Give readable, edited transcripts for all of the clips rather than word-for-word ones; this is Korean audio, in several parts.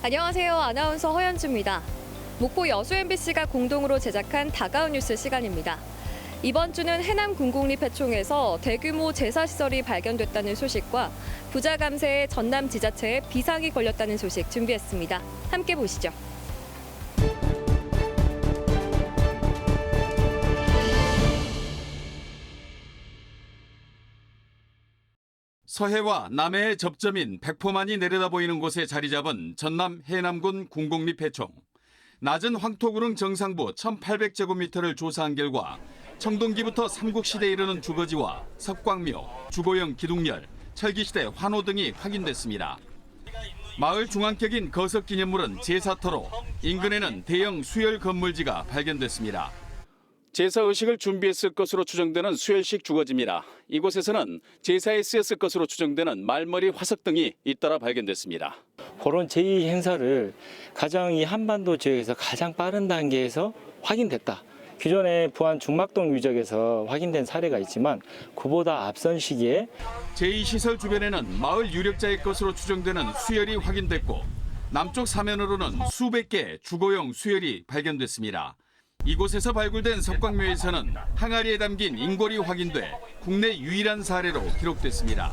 안녕하세요. 아나운서 허연주입니다. 목포 여수 MBC가 공동으로 제작한 다가온 뉴스 시간입니다. 이번 주는 해남 군곡리폐총에서 대규모 제사시설이 발견됐다는 소식과 부자 감세에 전남 지자체에 비상이 걸렸다는 소식 준비했습니다. 함께 보시죠. 서해와 남해의 접점인 백포만이 내려다보이는 곳에 자리 잡은 전남 해남군 군곡리폐총. 낮은 황토구릉 정상부 1800제곱미터를 조사한 결과 청동기부터 삼국시대에 이르는 주거지와 석광묘, 주고영 기둥열, 철기시대 환호 등이 확인됐습니다. 마을 중앙격인 거석기념물은 제사터로 인근에는 대형 수열 건물지가 발견됐습니다. 제사 의식을 준비했을 것으로 추정되는 수열식 주거지입니다. 이곳에서는 제사에 쓰였을 것으로 추정되는 말머리 화석 등이 잇따라 발견됐습니다. 그런 제2 행사를 가장 이 한반도 지역에서 가장 빠른 단계에서 확인됐다. 기존에 부안 중막동 유적에서 확인된 사례가 있지만 그보다 앞선 시기에 제2시설 주변에는 마을 유력자의 것으로 추정되는 수열이 확인됐고 남쪽 사면으로는 수백 개의 주거용 수열이 발견됐습니다. 이곳에서 발굴된 석광묘에서는 항아리에 담긴 인골이 확인돼 국내 유일한 사례로 기록됐습니다.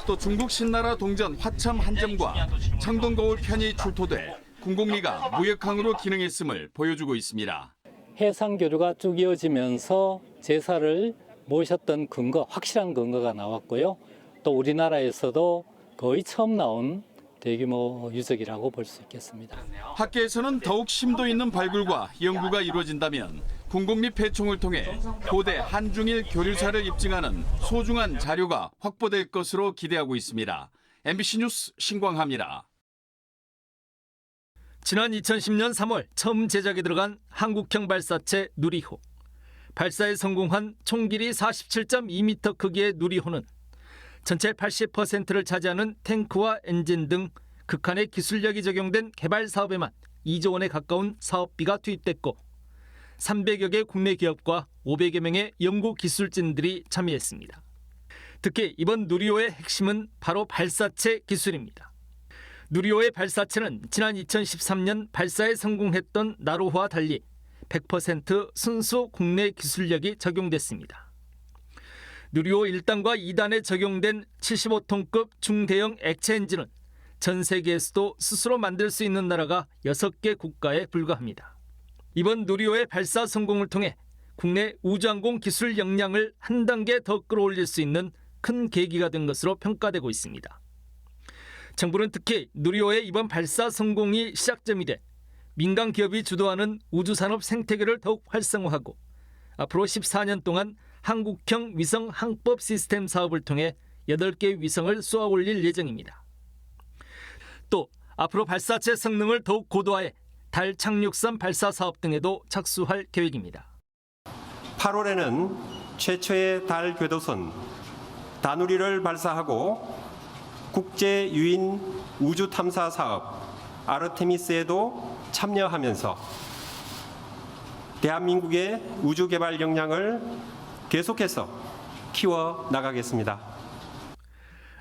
또 중국 신나라 동전 화참 한 점과 청동거울 편이 출토돼 군곡리가 무역항으로 기능했음을 보여주고 있습니다. 해상 교류가 쭉 이어지면서 제사를 모셨던 근거, 확실한 근거가 나왔고요. 또 우리나라에서도 거의 처음 나온 대규모 유적이라고 볼 수 있겠습니다. 학계에서는 더욱 심도 있는 발굴과 연구가 이루어진다면 군곡리폐총을 통해 고대 한중일 교류사를 입증하는 소중한 자료가 확보될 것으로 기대하고 있습니다. MBC 뉴스 신광하입니다. 지난 2010년 3월 처음 제작에 들어간 한국형 발사체 누리호. 발사에 성공한 총 길이 47.2m 크기의 누리호는 전체 80%를 차지하는 탱크와 엔진 등 극한의 기술력이 적용된 개발 사업에만 2조 원에 가까운 사업비가 투입됐고 300여 개 국내 기업과 500여 명의 연구 기술진들이 참여했습니다. 특히 이번 누리호의 핵심은 바로 발사체 기술입니다. 누리호의 발사체는 지난 2013년 발사에 성공했던 나로호와 달리 100% 순수 국내 기술력이 적용됐습니다. 누리호 1단과 2단에 적용된 75톤급 중대형 액체 엔진은 전 세계에서도 스스로 만들 수 있는 나라가 6개 국가에 불과합니다. 이번 누리호의 발사 성공을 통해 국내 우주항공 기술 역량을 한 단계 더 끌어올릴 수 있는 큰 계기가 된 것으로 평가되고 있습니다. 정부는 특히 누리호의 이번 발사 성공이 시작점이 돼 민간 기업이 주도하는 우주산업 생태계를 더욱 활성화하고 앞으로 14년 동안 한국형 위성 항법 시스템 사업을 통해 8개 위성을 쏘아 올릴 예정입니다. 또 앞으로 발사체 성능을 더욱 고도화해 달 착륙선 발사 사업 등에도 착수할 계획입니다. 8월에는 최초의 달 궤도선 다누리를 발사하고 국제 유인 우주 탐사 사업 아르테미스에도 참여하면서 대한민국의 우주 개발 역량을 계속해서 키워 나가겠습니다.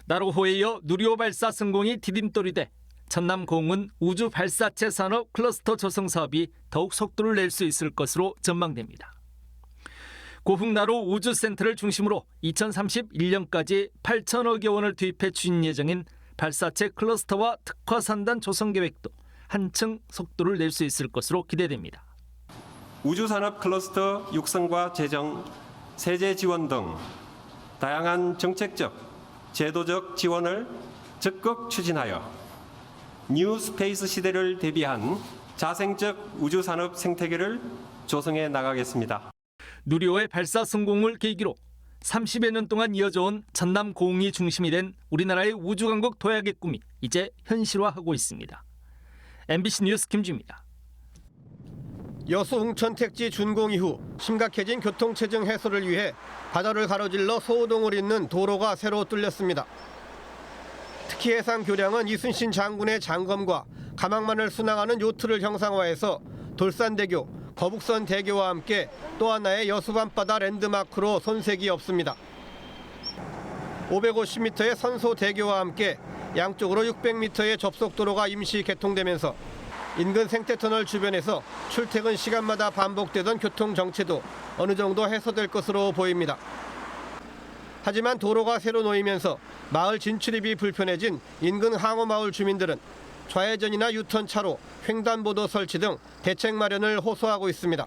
나로호에 이어 누리호 발사 성공이 디딤돌이 돼 전남공은 우주 발사체 산업 클러스터 조성 사업이 더욱 속도를 낼 수 있을 것으로 전망됩니다. 고흥나로 우주센터를 중심으로 2031년까지 8천억여 원을 투입해 추진 예정인 발사체 클러스터와 특화산단 조성 계획도 한층 속도를 낼 수 있을 것으로 기대됩니다. 우주산업 클러스터 육성과 재정, 세제 지원 등 다양한 정책적, 제도적 지원을 적극 추진하여 뉴 스페이스 시대를 대비한 자생적 우주산업 생태계를 조성해 나가겠습니다. 누리호의 발사 성공을 계기로 30여 년 동안 이어져온 전남공이 중심이 된 우리나라의 우주강국 도약의 꿈이 이제 현실화하고 있습니다. MBC 뉴스 김주입니다. 여수 홍천 택지 준공 이후 심각해진 교통체증 해소를 위해 바다를 가로질러 소호동을 잇는 도로가 새로 뚫렸습니다. 특히 해상 교량은 이순신 장군의 장검과 가망만을 순항하는 요트를 형상화해서 돌산대교, 거북선 대교와 함께 또 하나의 여수 밤바다 랜드마크로 손색이 없습니다. 550m의 선소 대교와 함께 양쪽으로 600m의 접속도로가 임시 개통되면서 인근 생태터널 주변에서 출퇴근 시간마다 반복되던 교통 정체도 어느 정도 해소될 것으로 보입니다. 하지만 도로가 새로 놓이면서 마을 진출입이 불편해진 인근 항호마을 주민들은 좌회전이나 유턴 차로, 횡단보도 설치 등 대책 마련을 호소하고 있습니다.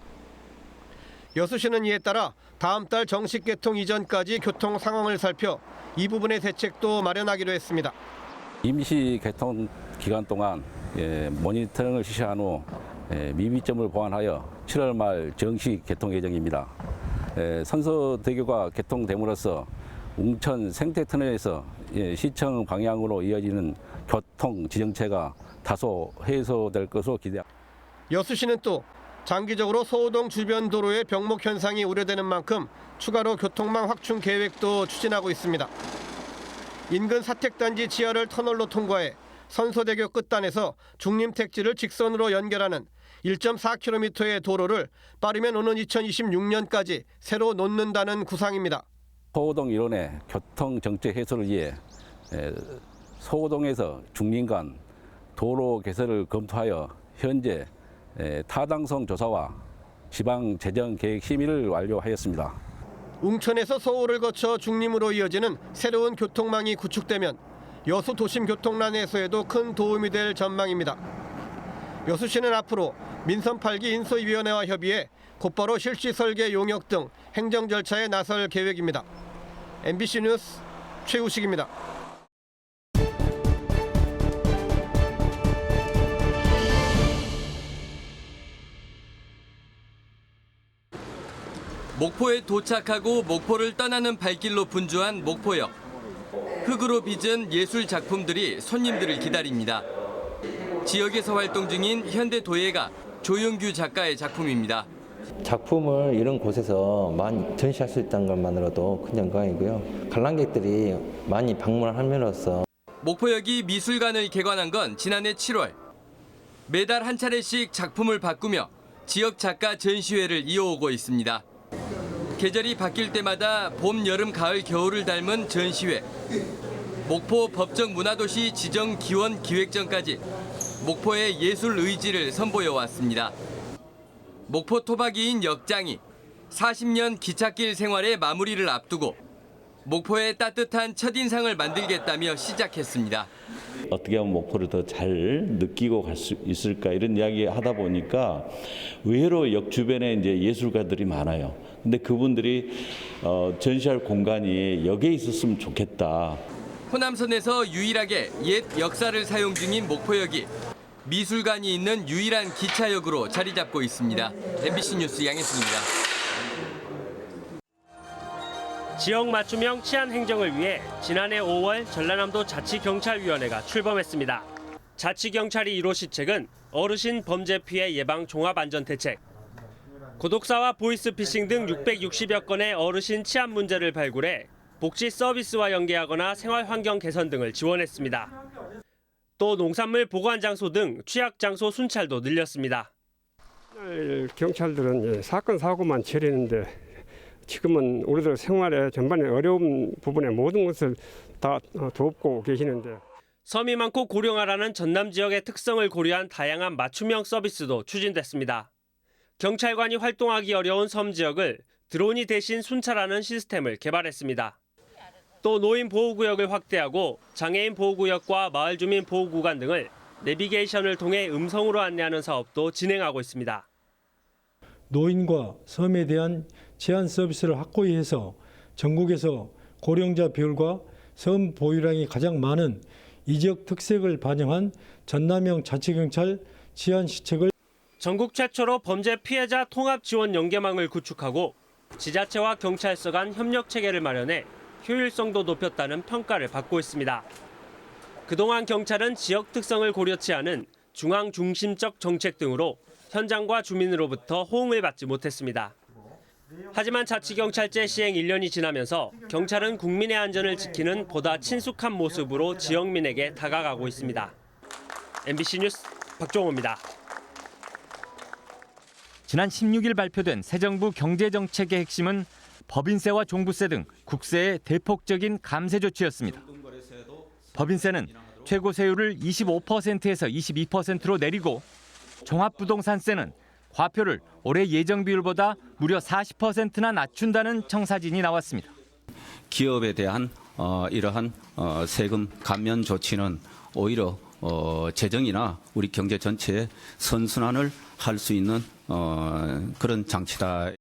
여수시는 이에 따라 다음 달 정식 개통 이전까지 교통 상황을 살펴 이 부분의 대책도 마련하기로 했습니다. 임시 개통 기간 동안 모니터링을 실시한 후 미비점을 보완하여 7월 말 정식 개통 예정입니다. 선소대교가 개통됨으로써 웅천 생태터널에서 시청 방향으로 이어지는 교통 지정체가 다소 해소될 것으로 기대합니다. 여수시는 또 장기적으로 소호동 주변 도로의 병목 현상이 우려되는 만큼 추가로 교통망 확충 계획도 추진하고 있습니다. 인근 사택단지 지하를 터널로 통과해 선소대교 끝단에서 중림택지를 직선으로 연결하는 1.4km의 도로를 빠르면 오는 2026년까지 새로 놓는다는 구상입니다. 소호동 일원의 교통 정체 해소를 위해 소호동에서 중림 간 도로 개설을 검토하여 현재 타당성 조사와 지방 재정 계획 심의를 완료하였습니다. 웅천에서 서울을 거쳐 중림으로 이어지는 새로운 교통망이 구축되면 여수 도심 교통난 해소에도 큰 도움이 될 전망입니다. 여수시는 앞으로 민선 8기 인소위원회와 협의해 곧바로 실시 설계 용역 등 행정 절차에 나설 계획입니다. MBC 뉴스 최우식입니다. 목포에 도착하고 목포를 떠나는 발길로 분주한 목포역. 흙으로 빚은 예술 작품들이 손님들을 기다립니다. 지역에서 활동 중인 현대도예가 조영규 작가의 작품입니다. 작품을 이런 곳에서 많이 전시할 수 있다는 것만으로도 큰 영광이고요. 관람객들이 많이 방문함으로써 목포역이 미술관을 개관한 건 지난해 7월. 매달 한 차례씩 작품을 바꾸며 지역 작가 전시회를 이어오고 있습니다. 계절이 바뀔 때마다 봄, 여름, 가을, 겨울을 닮은 전시회. 목포 법정 문화도시 지정 기원 기획전까지 목포의 예술 의지를 선보여 왔습니다. 목포 토박이인 역장이 40년 기찻길 생활의 마무리를 앞두고 목포의 따뜻한 첫인상을 만들겠다며 시작했습니다. 어떻게 하면 목포를 더 잘 느끼고 갈 수 있을까 이런 이야기 하다 보니까 의외로 역 주변에 이제 예술가들이 많아요. 근데 그분들이 전시할 공간이 여기에 있었으면 좋겠다. 호남선에서 유일하게 옛 역사를 사용 중인 목포역이 미술관이 있는 유일한 기차역으로 자리 잡고 있습니다. MBC 뉴스 양혜순입니다. 지역 맞춤형 치안 행정을 위해 지난해 5월 전라남도 자치경찰위원회가 출범했습니다. 자치경찰이 1호 시책은 어르신 범죄 피해 예방 종합안전대책. 고독사와 보이스피싱 등 660여 건의 어르신 치안 문제를 발굴해 복지 서비스와 연계하거나 생활 환경 개선 등을 지원했습니다. 또 농산물 보관 장소 등 취약 장소 순찰도 늘렸습니다. 경찰들은 사건 사고만 처리하는데 지금은 우리들 생활의 전반에 어려운 부분에 모든 것을 다 돕고 계시는데 섬이 많고 고령화라는 전남 지역의 특성을 고려한 다양한 맞춤형 서비스도 추진됐습니다. 경찰관이 활동하기 어려운 섬 지역을 드론이 대신 순찰하는 시스템을 개발했습니다. 또 노인 보호구역을 확대하고 장애인 보호구역과 마을 주민 보호구간 등을 내비게이션을 통해 음성으로 안내하는 사업도 진행하고 있습니다. 노인과 섬에 대한 치안 서비스를 확고히 해서 전국에서 고령자 비율과 섬 보유량이 가장 많은 이 지역 특색을 반영한 전남형 자치경찰 치안 시책을 전국 최초로 범죄 피해자 통합 지원 연계망을 구축하고 지자체와 경찰서 간 협력 체계를 마련해 효율성도 높였다는 평가를 받고 있습니다. 그동안 경찰은 지역 특성을 고려치 않은 중앙 중심적 정책 등으로 현장과 주민으로부터 호응을 받지 못했습니다. 하지만 자치경찰제 시행 1년이 지나면서 경찰은 국민의 안전을 지키는 보다 친숙한 모습으로 지역민에게 다가가고 있습니다. MBC 뉴스 박종호입니다. 지난 16일 발표된 새 정부 경제정책의 핵심은 법인세와 종부세 등 국세의 대폭적인 감세 조치였습니다. 법인세는 최고 세율을 25%에서 22%로 내리고 종합부동산세는 과표를 올해 예정 비율보다 무려 40%나 낮춘다는 청사진이 나왔습니다. 기업에 대한 이러한 세금 감면 조치는 오히려 재정이나 우리 경제 전체의 선순환을 할 수 있는 그런 장치다.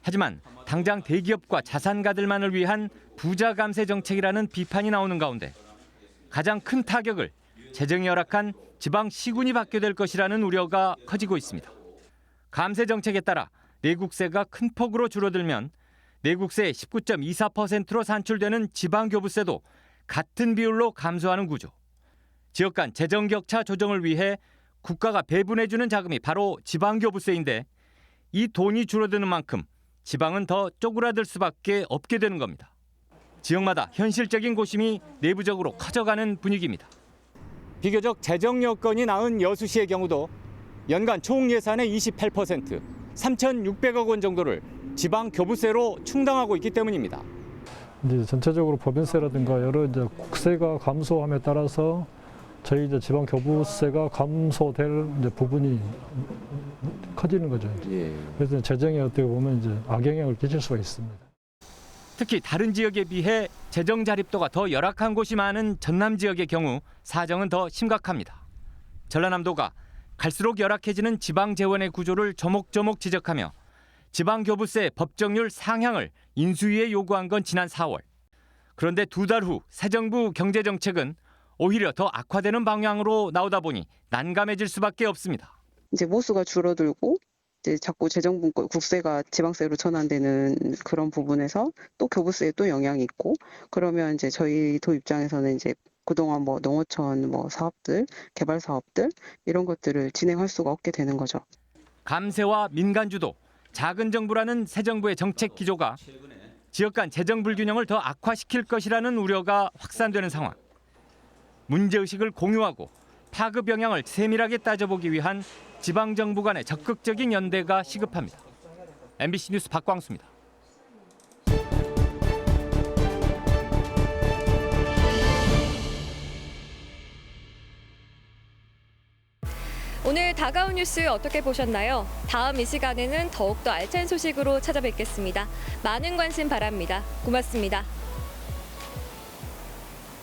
하지만 당장 대기업과 자산가들만을 위한 부자 감세 정책이라는 비판이 나오는 가운데 가장 큰 타격을 재정이 열악한 지방 시군이 받게 될 것이라는 우려가 커지고 있습니다. 감세 정책에 따라 내국세가 큰 폭으로 줄어들면 내국세의 19.24%로 산출되는 지방교부세도 같은 비율로 감소하는 구조. 지역 간 재정 격차 조정을 위해 국가가 배분해주는 자금이 바로 지방교부세인데 이 돈이 줄어드는 만큼 지방은 더 쪼그라들 수밖에 없게 되는 겁니다. 지역마다 현실적인 고심이 내부적으로 커져가는 분위기입니다. 비교적 재정 여건이 나은 여수시의 경우도 연간 총 예산의 28%, 3,600억 원 정도를 지방 교부세로 충당하고 있기 때문입니다. 이제 전체적으로 법인세라든가 여러 이제 국세가 감소함에 따라서 저희 이제 지방 교부세가 감소될 이제 부분이 커지는 거죠. 그래서 재정에 어떻게 보면 이제 악영향을 끼칠 수가 있습니다. 특히 다른 지역에 비해 재정 자립도가 더 열악한 곳이 많은 전남 지역의 경우 사정은 더 심각합니다. 전라남도가 갈수록 열악해지는 지방 재원의 구조를 조목조목 지적하며 지방 교부세 법정률 상향을 인수위에 요구한 건 지난 4월. 그런데 2달 후 새 정부 경제정책은 오히려 더 악화되는 방향으로 나오다 보니 난감해질 수밖에 없습니다. 이제 모수가 줄어들고 이제 자꾸 재정분 국세가 지방세로 전환되는 그런 부분에서 또 교부세에 또 영향이 있고 그러면 이제 저희 도 입장에서는 이제 그동안 뭐 농어촌 뭐 사업들, 개발 사업들 이런 것들을 진행할 수가 없게 되는 거죠. 감세와 민간 주도, 작은 정부라는 새 정부의 정책 기조가 지역 간 재정 불균형을 더 악화시킬 것이라는 우려가 확산되는 상황. 문제의식을 공유하고 파급 영향을 세밀하게 따져보기 위한 지방정부 간의 적극적인 연대가 시급합니다. MBC 뉴스 박광수입니다. 오늘 다가온 뉴스 어떻게 보셨나요? 다음 이 시간에는 더욱더 알찬 소식으로 찾아뵙겠습니다. 많은 관심 바랍니다. 고맙습니다.